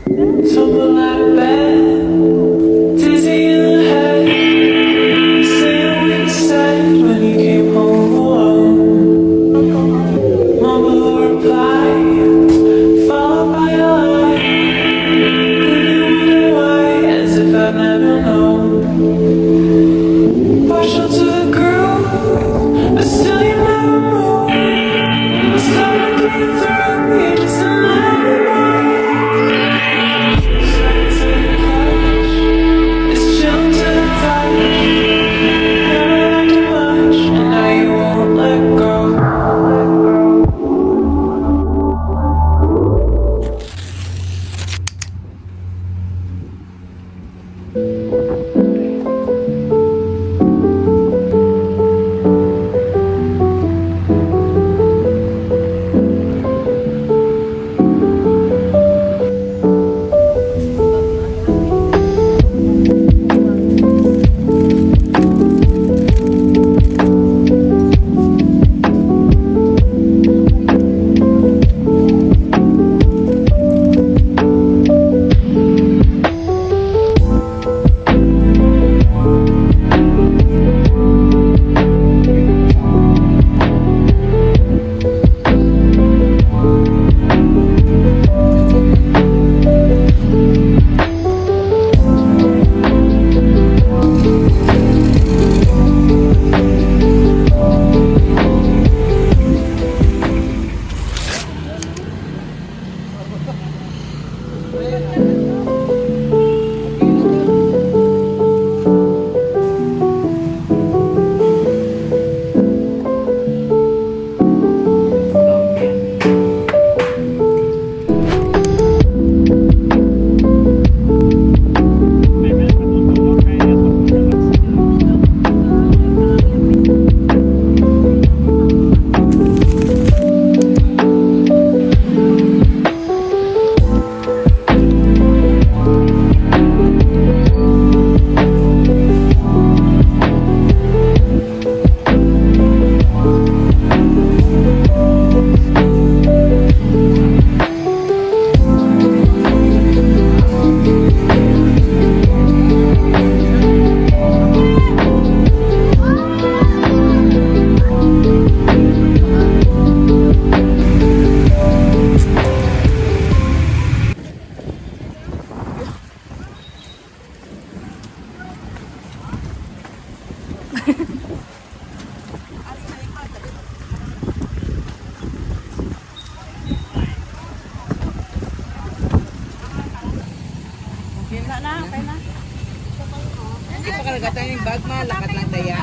Tumble out of bed, dizzy in the head. Saying what you said when you came home alone. Mumble a reply, followed by a lie. Leave you wondering why, as if I'd never known. Partial to the groove, but still you never move. Stomach came through me, just a it's chilled to the touch. Never liked you much, and now you won't let go. Hindi pa kalagatan yung bag ma, lakat lang daya.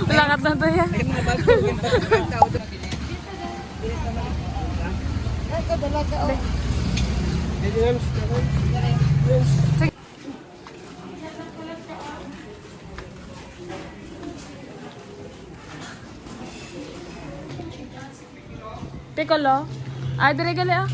Lakat lang daya. Ay mga bag ko, yung bag ko, tao doon. Piccolo. Ay, dire gali ah.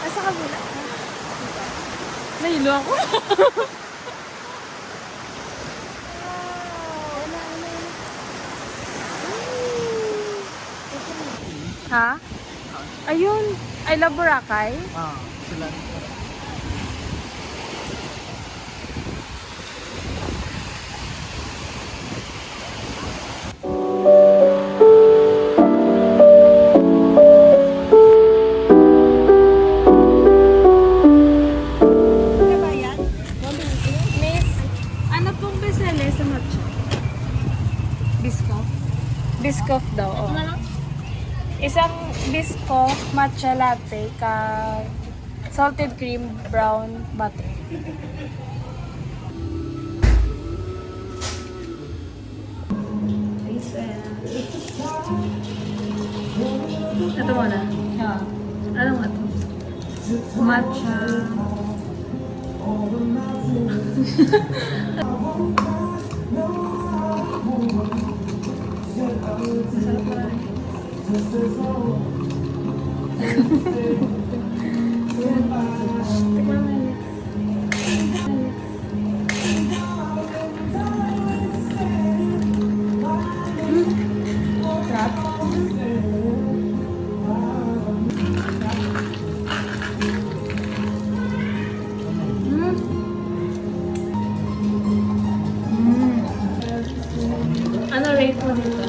Asa ka muna? Nahilo ako. Ha? Ayun. I love Boracay. Ah, sila. Biscoff daw, oh. Isang Biscoff matcha latte ka salted cream brown butter. Ito muna. Ano nga ito? Matcha. Masarap na rin. Tikman mo yun. Sarap. Ano rate mo dito?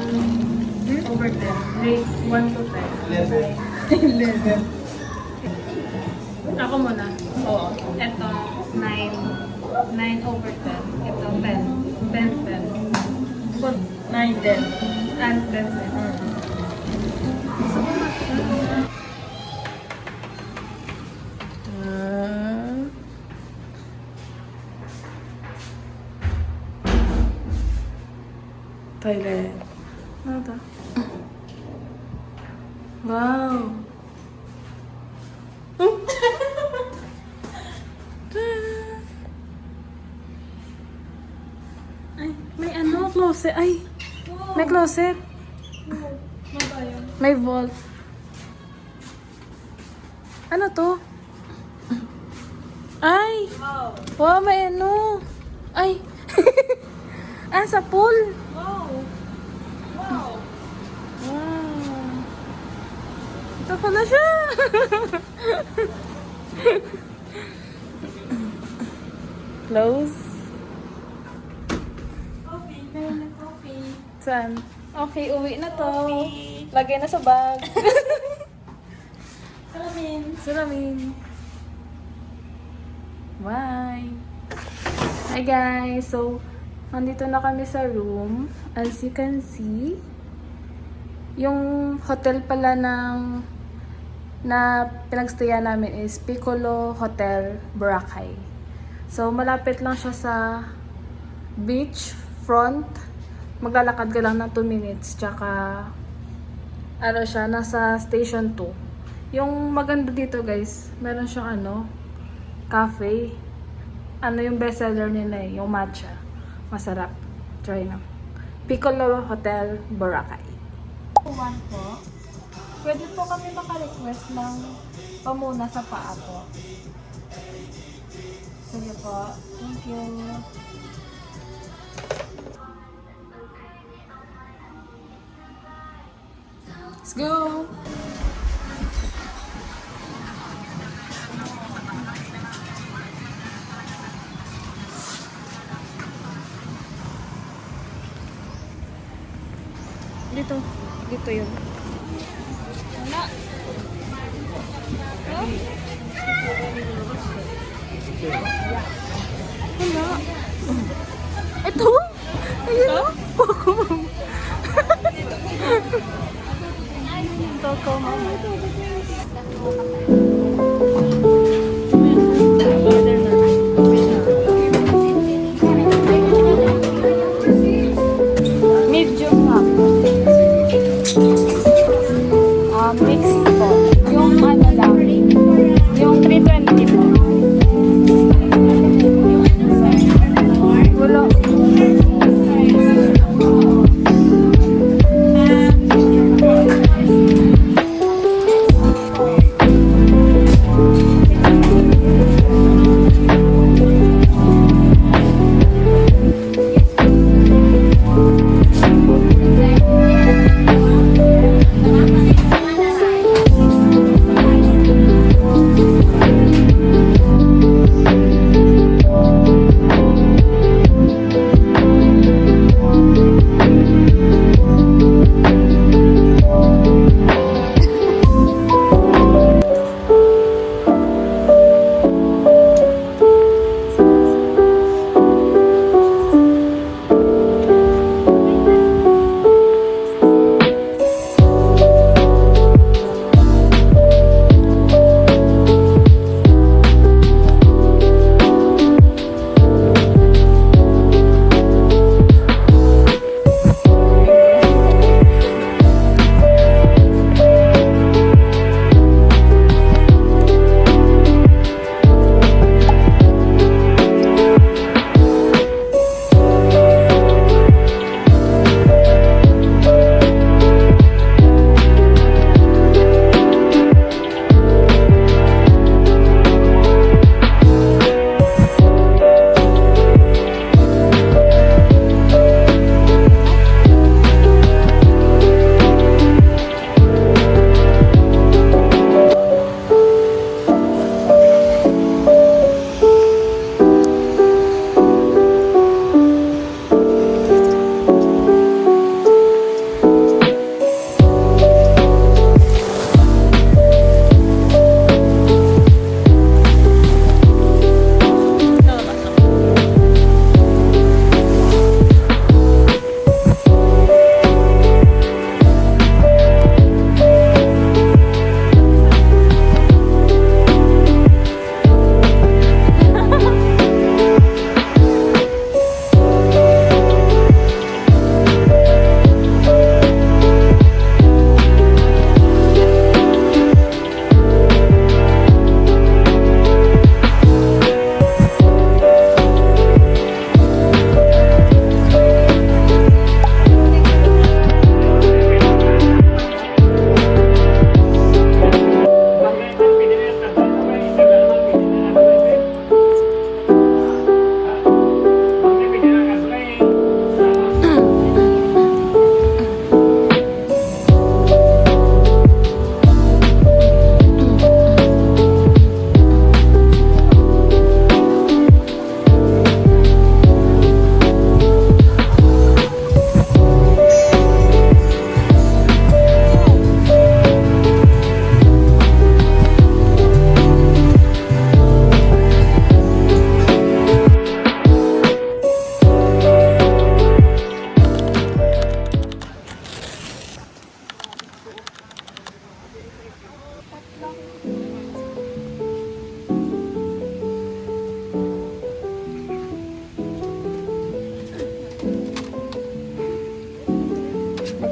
Over 10. Rate 1 to 10. 11. Ako muna. Oo. Ito, 9. 9 over 10. Ito, 10. 10, 10. Good. 9, 10. And 10, 10. Thailand. Ano to? Wow! Ay, may ano, closet. Ay, may closet. May vault. Ano to? Ay! Wow, may ano. Ay! Ah, sa pool. Wow. Ito pala siya. Close. Coffee. Saan? Okay, uwi na to. Lagay na sa bag. Salamin. Bye. Hi guys. So, nandito na kami sa room. As you can see, yung hotel pala na pinagstayan namin is Piccolo Hotel Boracay. So, malapit lang siya sa beach front. Maglalakad ka lang ng 2 minutes. Tsaka, ano siya, nasa station 2. Yung maganda dito guys, meron siyang cafe. Ano yung bestseller nila yung matcha. Masarap. Try na. Piccolo Hotel Boracay. One po. Pwede po kami maka-request ng pamuna sa paa po. Sige po. Thank you. Let's go! Dito yun. Wala. Wala. Ito? Ayun o. Toko, mama. Medium nga po. Mix po. Yung ano lang. Yung 320 po. Wala.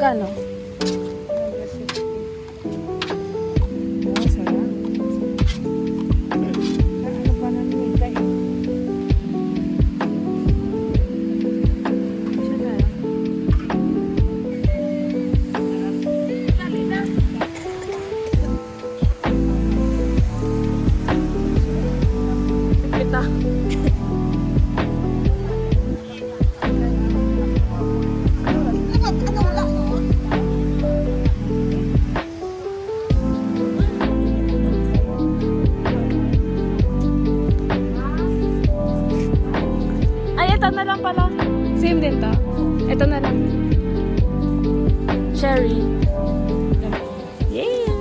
Magkano? Sarap. Ano pa na nita eh? Kita. Ay, ito na lang pala. Same din to. Ito na lang. Cherry. Yeah!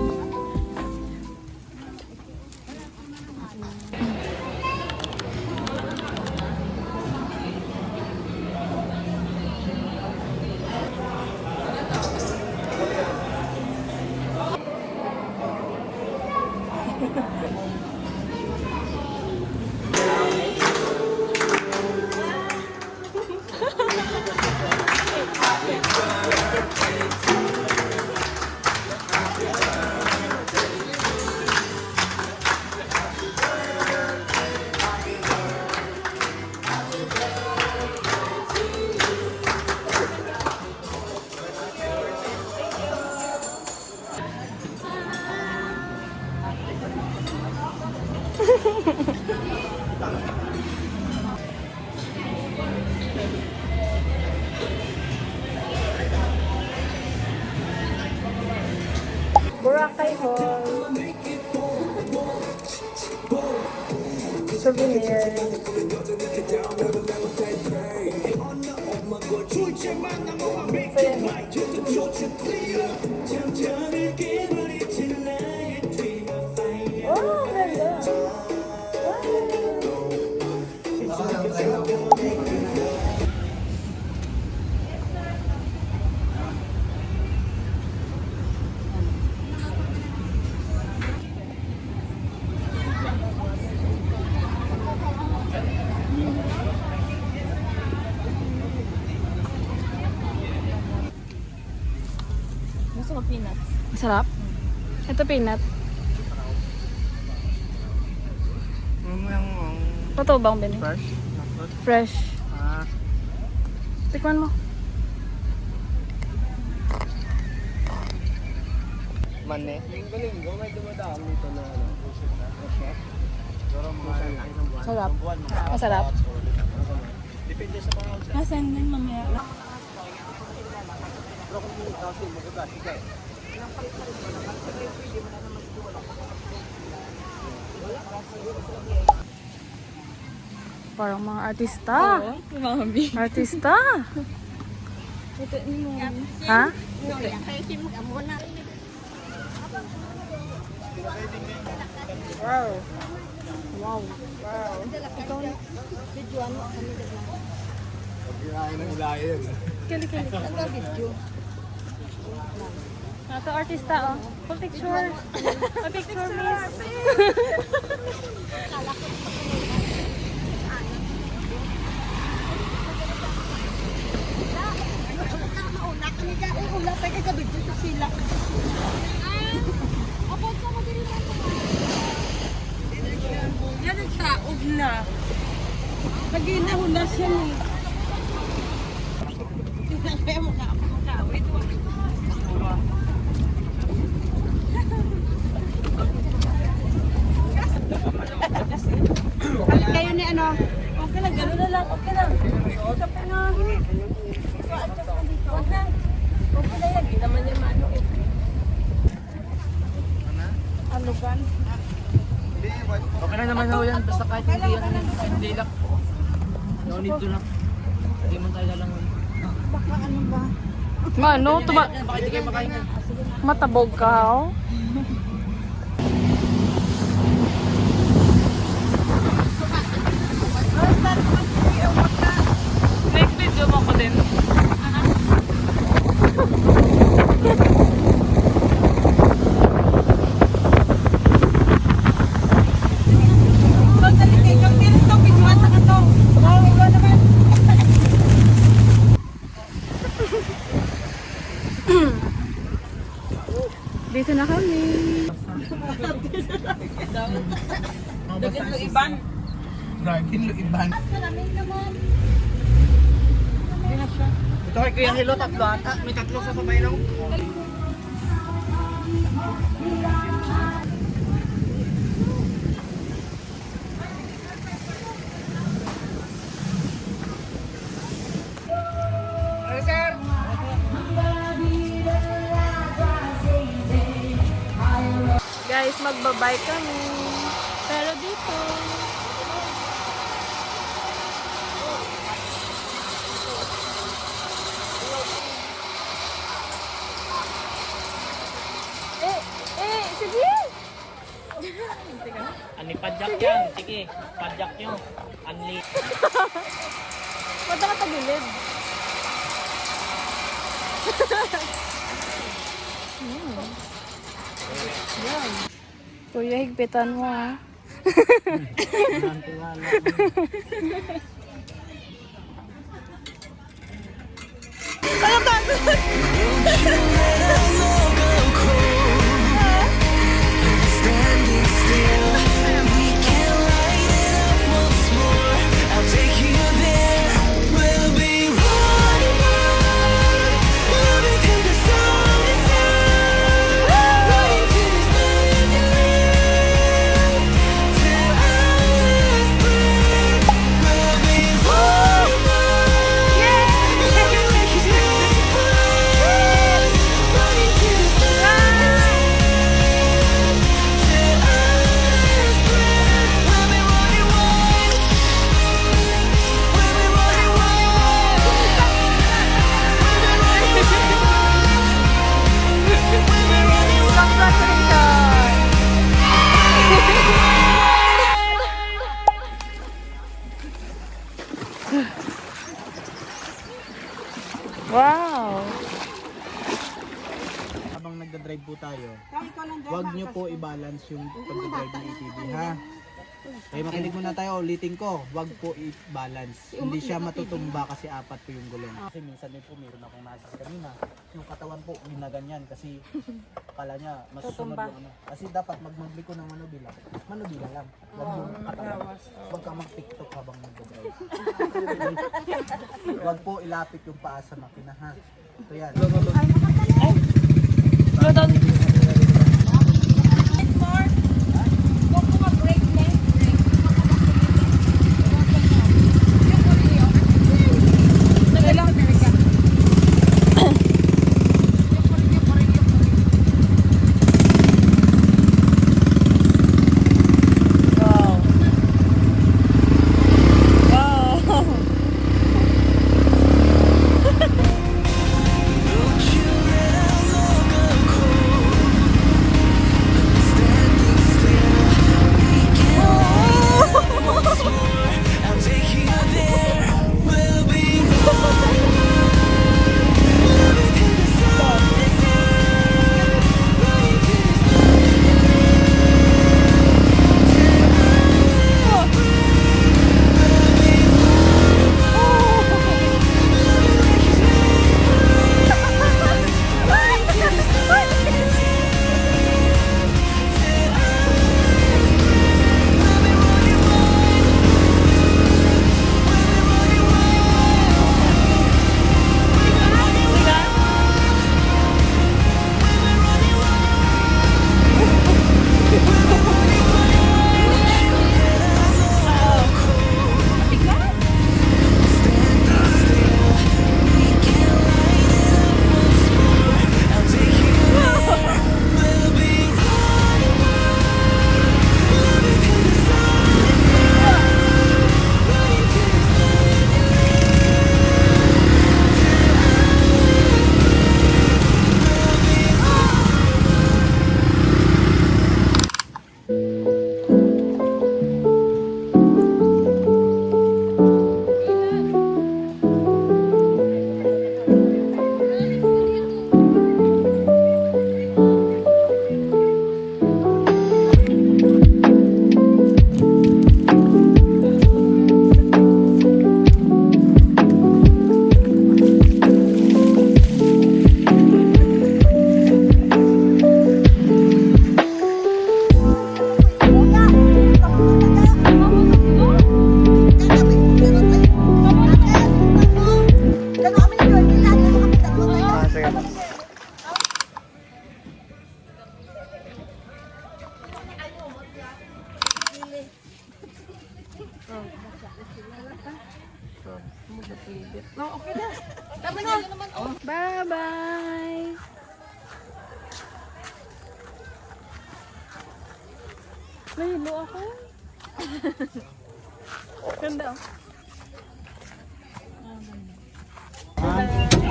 Boracay Hall. Souvenir. Oh, ganda. Gusto mo peanuts? Masarap? Ito peanut. Totoo bang bini? Fresh? Fresh. Ah, Tikman mo. mane. Linggo-linggo may dumadaan dito na ano. Pero mahal lang ng buwan. Sarap. Buwan, Masarap. depende sa mga Nasaan din mamaya? pero kung hindi kasi magagat, sige. Parang mga artista. Mami. Artista. Ito ni mo. Ha? Wow. Wow. Pagkirahin ng ilayin. Kili-kili. Ito artista oh. Full picture. A picture miss. Yan ang taog na. Pag-inahulas yan eh. Tignan kaya makawit. Balik kayo ni ano? Okay lang, gano'n na lang. Okay lang. Kape na. Huwag na. Okay na yan. Hindi naman yan mano. Ano ba? Okay na naman ho yan, basta kahit hindi yan, hindi lang. No need to lang. Hindi man tayo lang. Baka ano ba? Ano? Baka hindi kayo makain yan. Matabog ka oh. Next video mo ko din. Pagdali kayo, kang tiris to, pinuhan sa kato. Wow, ikaw naman. Iban. Malamig naman. Ito kay Kuya Hilo, tatlo ata. May tatlo sa sabay lang. Ano, sir? Guys, magbabay kami. Pero dito. Sige! Ani padjak yan. Sige, padjak nyo. Anli. Ba't ka tagilid? Yan. Kuya, higpitan mo ah. Wow! Habang nagda-drive po tayo, huwag nyo po i-balance yung pagda-drive ng ATV, ha? Kaya makinig muna tayo, ulitin ko, huwag po i-balance. Hindi siya matutumba kasi apat po yung gulong. Kasi minsan din po, meron akong nasa kanina. Yung katawan po, ginaganyan kasi kala niya, masusunod yung ano. Kasi dapat magmagliko ng manubila. Manubila lang. Huwag yung katawan. Huwag ka mag-tiktok habang nagda-drive. Huwag po ilapit yung paa sa makina, ha? Ito yan. Okay na. Tama na. Bye-bye! Nahilo ako. Ganda oh.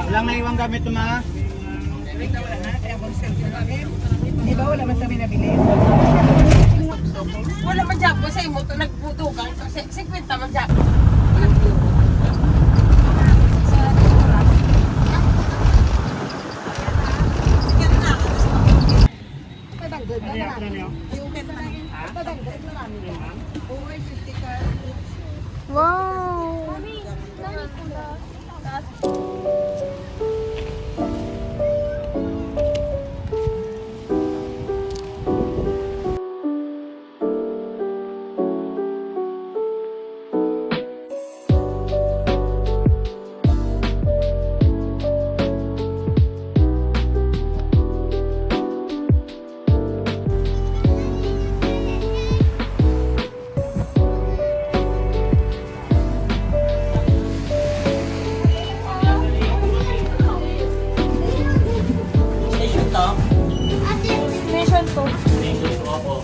Walang naiwang gamit mo, ma? Wala man dyan po sa imo. Nagbudugan. 50 man dyan. Wow! Station to? Station to. Station to ako.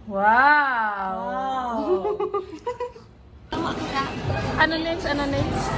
Wow! Ano next? Ano next?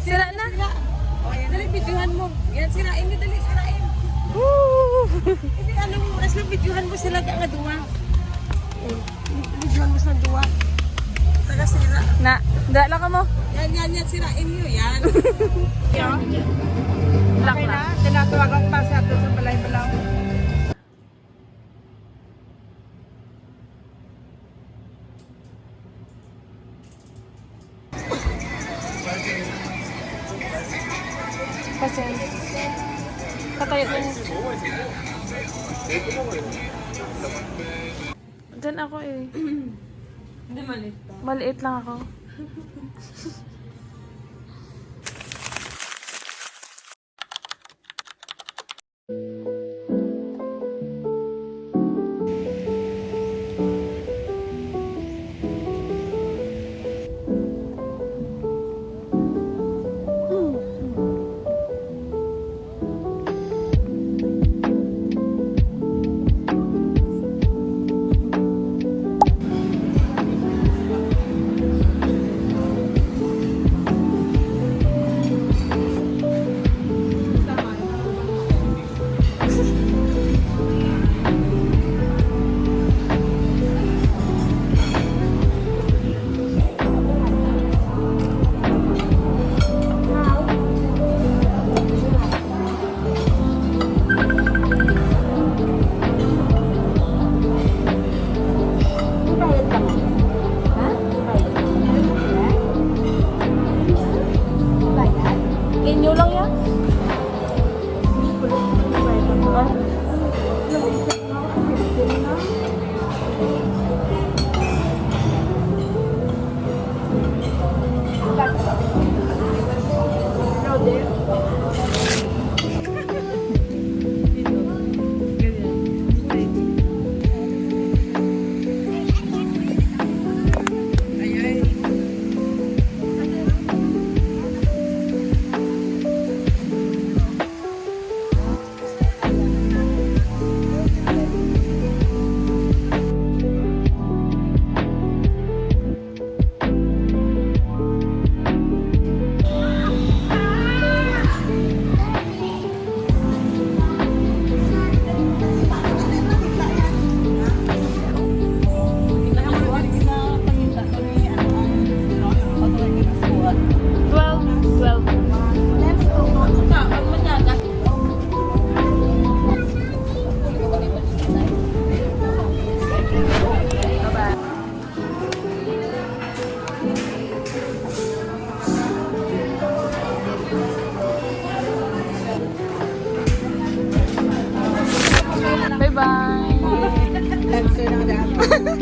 Sira na? Dali, videohan mo. Yan, sirain niyo. Dali, sirain. Hindi, anong oras na videohan mo sila nga duwa? Videohan mo sila duwa. Taga sira. Na, dala ka mo. Yan, sirain niyo. Yan. Lock na. Tinatawagan pa sa ato sa balay-balaw. Kasi, katayo din. Diyan ako eh. Hindi malit to. Maliit lang ako. na daan.